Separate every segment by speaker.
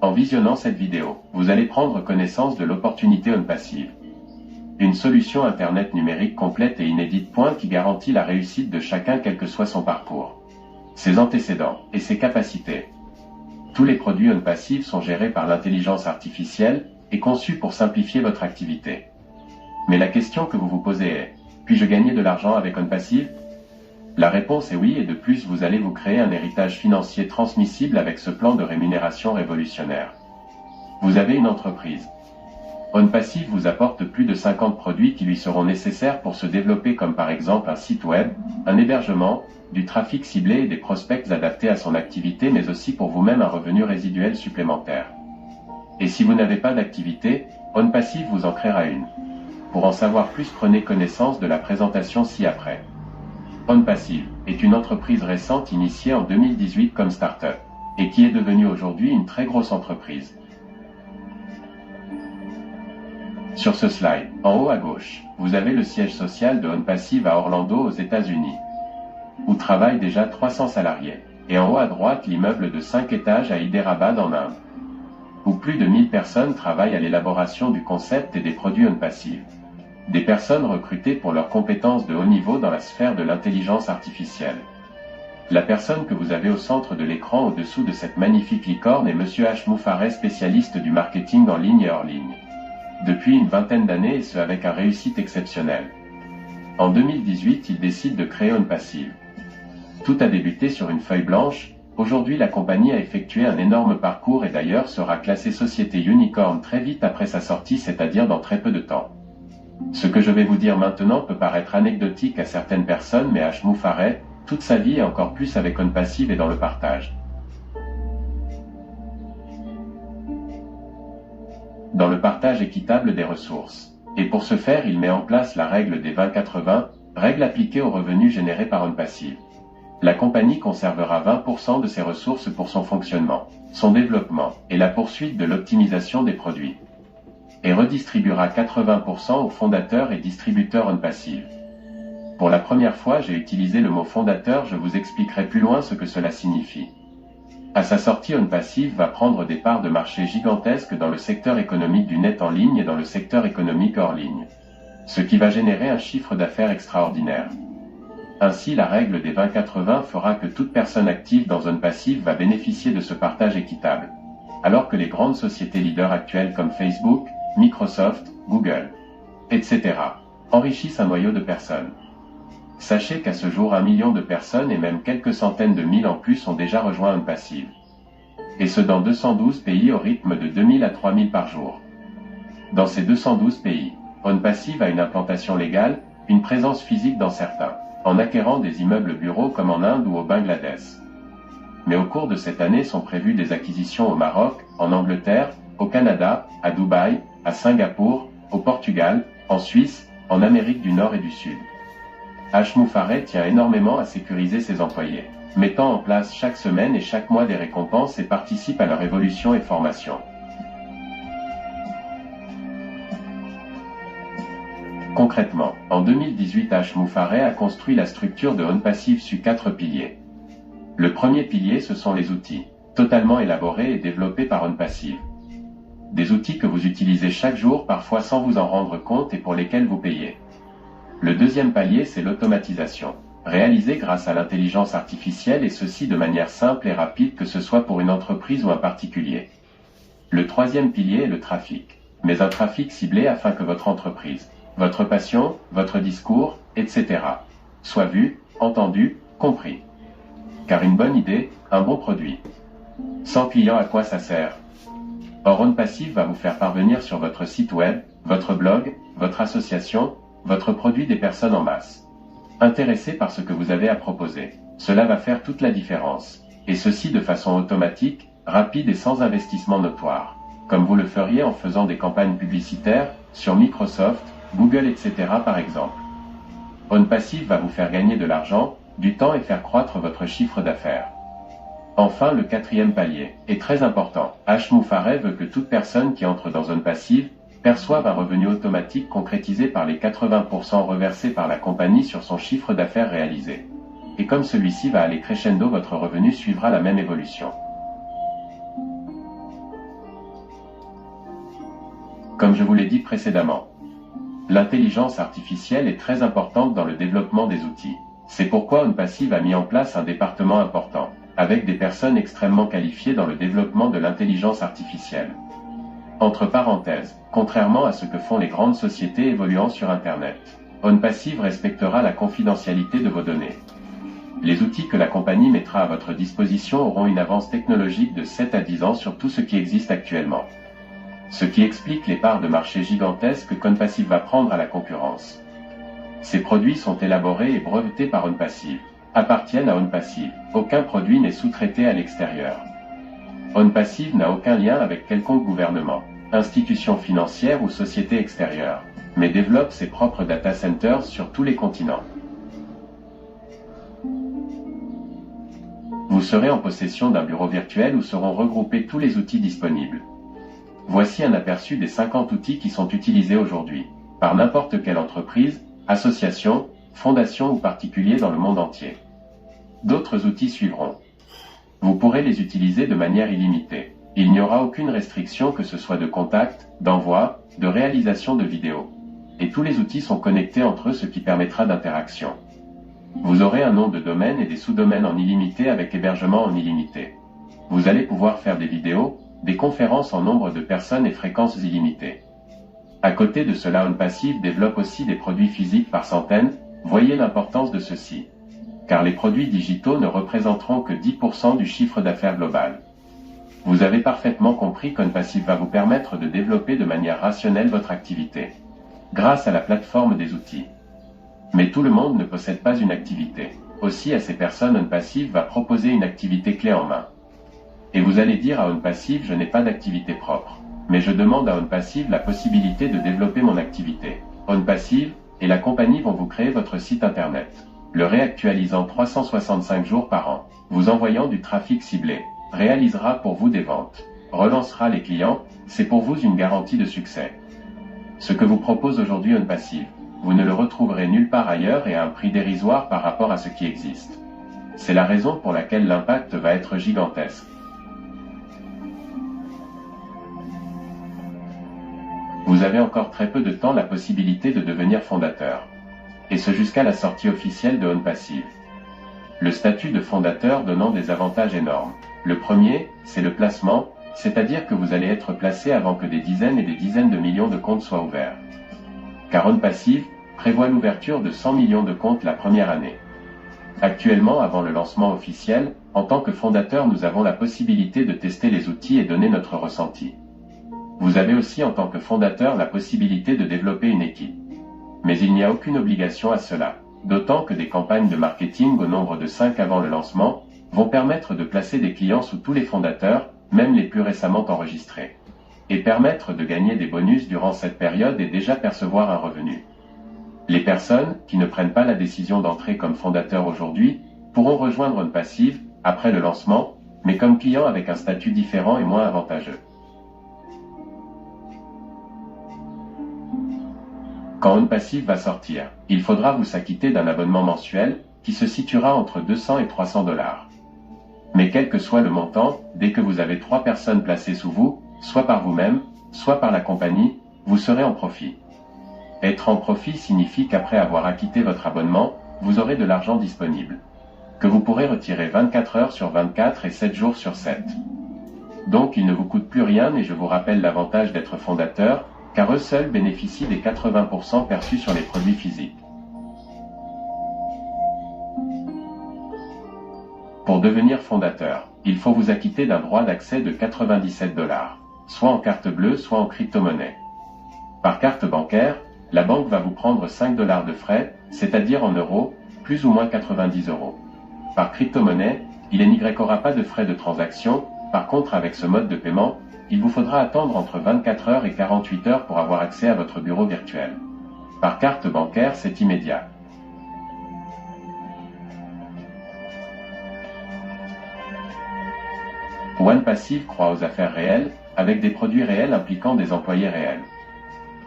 Speaker 1: En visionnant cette vidéo, vous allez prendre connaissance de l'opportunité OnPassive. Une solution Internet numérique complète et inédite qui garantit la réussite de chacun quel que soit son parcours, ses antécédents et ses capacités. Tous les produits OnPassive sont gérés par l'intelligence artificielle et conçus pour simplifier votre activité. Mais la question que vous vous posez est, puis-je gagner de l'argent avec OnPassive? La réponse est oui, et de plus vous allez vous créer un héritage financier transmissible avec ce plan de rémunération révolutionnaire. Vous avez une entreprise. OnPassive vous apporte plus de 50 produits qui lui seront nécessaires pour se développer, comme par exemple un site web, un hébergement, du trafic ciblé et des prospects adaptés à son activité, mais aussi pour vous-même un revenu résiduel supplémentaire. Et si vous n'avez pas d'activité, OnPassive vous en créera une. Pour en savoir plus, prenez connaissance de la présentation ci-après. OnPassive est une entreprise récente initiée en 2018 comme start-up, et qui est devenue aujourd'hui une très grosse entreprise. Sur ce slide, en haut à gauche, vous avez le siège social de OnPassive à Orlando aux États-Unis, où travaillent déjà 300 salariés, et en haut à droite l'immeuble de 5 étages à Hyderabad en Inde, où plus de 1000 personnes travaillent à l'élaboration du concept et des produits OnPassive. Des personnes recrutées pour leurs compétences de haut niveau dans la sphère de l'intelligence artificielle. La personne que vous avez au centre de l'écran au-dessous de cette magnifique licorne est Monsieur H. Moufareh, spécialiste du marketing en ligne et hors ligne. Depuis une vingtaine d'années, et ce avec une réussite exceptionnelle. En 2018, il décide de créer OnPassive. Tout a débuté sur une feuille blanche. Aujourd'hui, la compagnie a effectué un énorme parcours et d'ailleurs sera classée société unicorn très vite après sa sortie, c'est-à-dire dans très peu de temps. Ce que je vais vous dire maintenant peut paraître anecdotique à certaines personnes, mais H. Moufareh, toute sa vie et encore plus avec OnPassive est dans le partage. Dans le partage équitable des ressources. Et pour ce faire, il met en place la règle des 20-80, règle appliquée aux revenus générés par OnPassive. La compagnie conservera 20% de ses ressources pour son fonctionnement, son développement et la poursuite de l'optimisation des produits, et redistribuera 80% aux fondateurs et distributeurs OnPassive. Pour la première fois, j'ai utilisé le mot fondateur, je vous expliquerai plus loin ce que cela signifie. À sa sortie, OnPassive va prendre des parts de marché gigantesques dans le secteur économique du net en ligne et dans le secteur économique hors ligne, ce qui va générer un chiffre d'affaires extraordinaire. Ainsi, la règle des 20-80 fera que toute personne active dans OnPassive va bénéficier de ce partage équitable, alors que les grandes sociétés leaders actuelles comme Facebook, Microsoft, Google, etc. enrichissent un noyau de personnes. Sachez qu'à ce jour 1 million de personnes et même quelques centaines de mille en plus ont déjà rejoint OnPassive. Et ce dans 212 pays au rythme de 2000 à 3000 par jour. Dans ces 212 pays, OnPassive a une implantation légale, une présence physique dans certains, en acquérant des immeubles bureaux comme en Inde ou au Bangladesh. Mais au cours de cette année sont prévues des acquisitions au Maroc, en Angleterre, au Canada, à Dubaï, à Singapour, au Portugal, en Suisse, en Amérique du Nord et du Sud. H. Moufareh tient énormément à sécuriser ses employés, mettant en place chaque semaine et chaque mois des récompenses et participe à leur évolution et formation. Concrètement, en 2018, H. Moufareh a construit la structure de OnPassive sur 4 piliers. Le premier pilier, ce sont les outils, totalement élaborés et développés par OnPassive. Des outils que vous utilisez chaque jour, parfois sans vous en rendre compte et pour lesquels vous payez. Le deuxième palier, c'est l'automatisation, réalisée grâce à l'intelligence artificielle et ceci de manière simple et rapide que ce soit pour une entreprise ou un particulier. Le troisième pilier est le trafic, mais un trafic ciblé afin que votre entreprise, votre passion, votre discours, etc. soit vu, entendu, compris. Car une bonne idée, un bon produit. Sans client, à quoi ça sert? Or OnPassive va vous faire parvenir sur votre site web, votre blog, votre association, votre produit des personnes en masse, intéressées par ce que vous avez à proposer. Cela va faire toute la différence. Et ceci de façon automatique, rapide et sans investissement notoire. Comme vous le feriez en faisant des campagnes publicitaires, sur Microsoft, Google, etc. par exemple. OnPassive va vous faire gagner de l'argent, du temps et faire croître votre chiffre d'affaires. Enfin, le quatrième palier est très important. H. Moufareh veut que toute personne qui entre dans OnPassive perçoivent un revenu automatique concrétisé par les 80% reversés par la compagnie sur son chiffre d'affaires réalisé. Et comme celui-ci va aller crescendo, votre revenu suivra la même évolution. Comme je vous l'ai dit précédemment, l'intelligence artificielle est très importante dans le développement des outils. C'est pourquoi OnPassive a mis en place un département important, avec des personnes extrêmement qualifiées dans le développement de l'intelligence artificielle. Entre parenthèses, contrairement à ce que font les grandes sociétés évoluant sur Internet, OnPassive respectera la confidentialité de vos données. Les outils que la compagnie mettra à votre disposition auront une avance technologique de 7 à 10 ans sur tout ce qui existe actuellement. Ce qui explique les parts de marché gigantesques qu'OnPassive va prendre à la concurrence. Ces produits sont élaborés et brevetés par OnPassive, appartiennent à OnPassive, aucun produit n'est sous-traité à l'extérieur. OnPassive n'a aucun lien avec quelconque gouvernement, institution financière ou société extérieure, mais développe ses propres data centers sur tous les continents. Vous serez en possession d'un bureau virtuel où seront regroupés tous les outils disponibles. Voici un aperçu des 50 outils qui sont utilisés aujourd'hui, par n'importe quelle entreprise, association, fondation ou particulier dans le monde entier. D'autres outils suivront. Vous pourrez les utiliser de manière illimitée. Il n'y aura aucune restriction que ce soit de contact, d'envoi, de réalisation de vidéos. Et tous les outils sont connectés entre eux, ce qui permettra d'interaction. Vous aurez un nom de domaine et des sous-domaines en illimité avec hébergement en illimité. Vous allez pouvoir faire des vidéos, des conférences en nombre de personnes et fréquences illimitées. À côté de cela, OnPassive développe aussi des produits physiques par centaines, voyez l'importance de ceci. Car les produits digitaux ne représenteront que 10% du chiffre d'affaires global. Vous avez parfaitement compris qu'OnPassive va vous permettre de développer de manière rationnelle votre activité, grâce à la plateforme des outils. Mais tout le monde ne possède pas une activité. Aussi à ces personnes, OnPassive va proposer une activité clé en main. Et vous allez dire à OnPassive, je n'ai pas d'activité propre. Mais je demande à OnPassive la possibilité de développer mon activité. OnPassive et la compagnie vont vous créer votre site internet, le réactualisant 365 jours par an, vous envoyant du trafic ciblé, réalisera pour vous des ventes, relancera les clients, c'est pour vous une garantie de succès. Ce que vous propose aujourd'hui OnPassive, vous ne le retrouverez nulle part ailleurs et à un prix dérisoire par rapport à ce qui existe. C'est la raison pour laquelle l'impact va être gigantesque. Vous avez encore très peu de temps la possibilité de devenir fondateur. Et ce jusqu'à la sortie officielle de OnPassive. Le statut de fondateur donnant des avantages énormes. Le premier, c'est le placement, c'est-à-dire que vous allez être placé avant que des dizaines et des dizaines de millions de comptes soient ouverts. Car OnPassive prévoit l'ouverture de 100 millions de comptes la première année. Actuellement, avant le lancement officiel, en tant que fondateur, nous avons la possibilité de tester les outils et donner notre ressenti. Vous avez aussi en tant que fondateur la possibilité de développer une équipe. Mais il n'y a aucune obligation à cela, d'autant que des campagnes de marketing au nombre de 5 avant le lancement vont permettre de placer des clients sous tous les fondateurs, même les plus récemment enregistrés, et permettre de gagner des bonus durant cette période et déjà percevoir un revenu. Les personnes qui ne prennent pas la décision d'entrer comme fondateur aujourd'hui pourront rejoindre OnPassive après le lancement, mais comme client avec un statut différent et moins avantageux. Quand OnPassive va sortir, il faudra vous s'acquitter d'un abonnement mensuel qui se situera entre 200 et 300 $. Mais quel que soit le montant, dès que vous avez 3 personnes placées sous vous, soit par vous-même, soit par la compagnie, vous serez en profit. Être en profit signifie qu'après avoir acquitté votre abonnement, vous aurez de l'argent disponible, que vous pourrez retirer 24 heures sur 24 et 7 jours sur 7. Donc il ne vous coûte plus rien et je vous rappelle l'avantage d'être fondateur, car eux seuls bénéficient des 80% perçus sur les produits physiques. Pour devenir fondateur, il faut vous acquitter d'un droit d'accès de 97 $, soit en carte bleue, soit en crypto-monnaie. Par carte bancaire, la banque va vous prendre 5 $ de frais, c'est-à-dire en euros, plus ou moins 90 €. Par crypto-monnaie, il n'y aura pas de frais de transaction, par contre avec ce mode de paiement, il vous faudra attendre entre 24 heures et 48 heures pour avoir accès à votre bureau virtuel. Par carte bancaire, c'est immédiat. OnPassive croit aux affaires réelles, avec des produits réels impliquant des employés réels.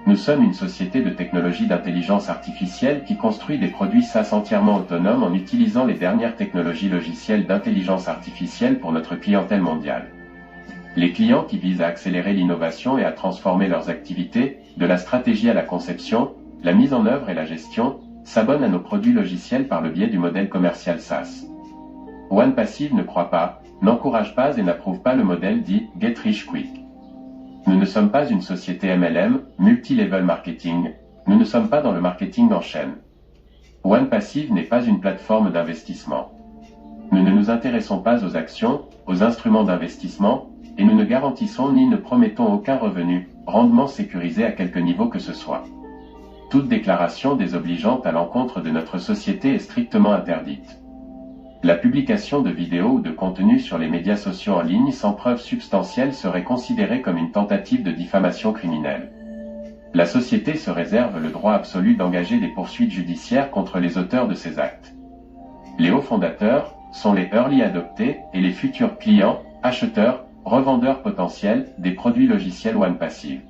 Speaker 1: Nous sommes une société de technologie d'intelligence artificielle qui construit des produits SaaS entièrement autonomes en utilisant les dernières technologies logicielles d'intelligence artificielle pour notre clientèle mondiale. Les clients qui visent à accélérer l'innovation et à transformer leurs activités, de la stratégie à la conception, la mise en œuvre et la gestion, s'abonnent à nos produits logiciels par le biais du modèle commercial SaaS. OnePassive ne croit pas, n'encourage pas et n'approuve pas le modèle dit « Get Rich Quick ». Nous ne sommes pas une société MLM, multi-level marketing, nous ne sommes pas dans le marketing en chaîne. OnePassive n'est pas une plateforme d'investissement. Nous ne nous intéressons pas aux actions, aux instruments d'investissement, et nous ne garantissons ni ne promettons aucun revenu, rendement sécurisé à quelque niveau que ce soit. Toute déclaration désobligeante à l'encontre de notre société est strictement interdite. La publication de vidéos ou de contenus sur les médias sociaux en ligne sans preuve substantielle serait considérée comme une tentative de diffamation criminelle. La société se réserve le droit absolu d'engager des poursuites judiciaires contre les auteurs de ces actes. Les hauts fondateurs sont les early adoptés et les futurs clients, acheteurs, revendeurs potentiels des produits logiciels OnePassive.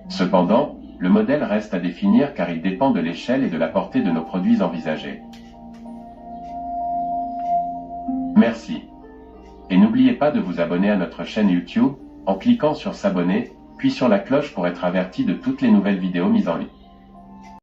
Speaker 1: Cependant, le modèle reste à définir car il dépend de l'échelle et de la portée de nos produits envisagés. Merci. Et n'oubliez pas de vous abonner à notre chaîne YouTube, en cliquant sur s'abonner, puis sur la cloche pour être averti de toutes les nouvelles vidéos mises en ligne.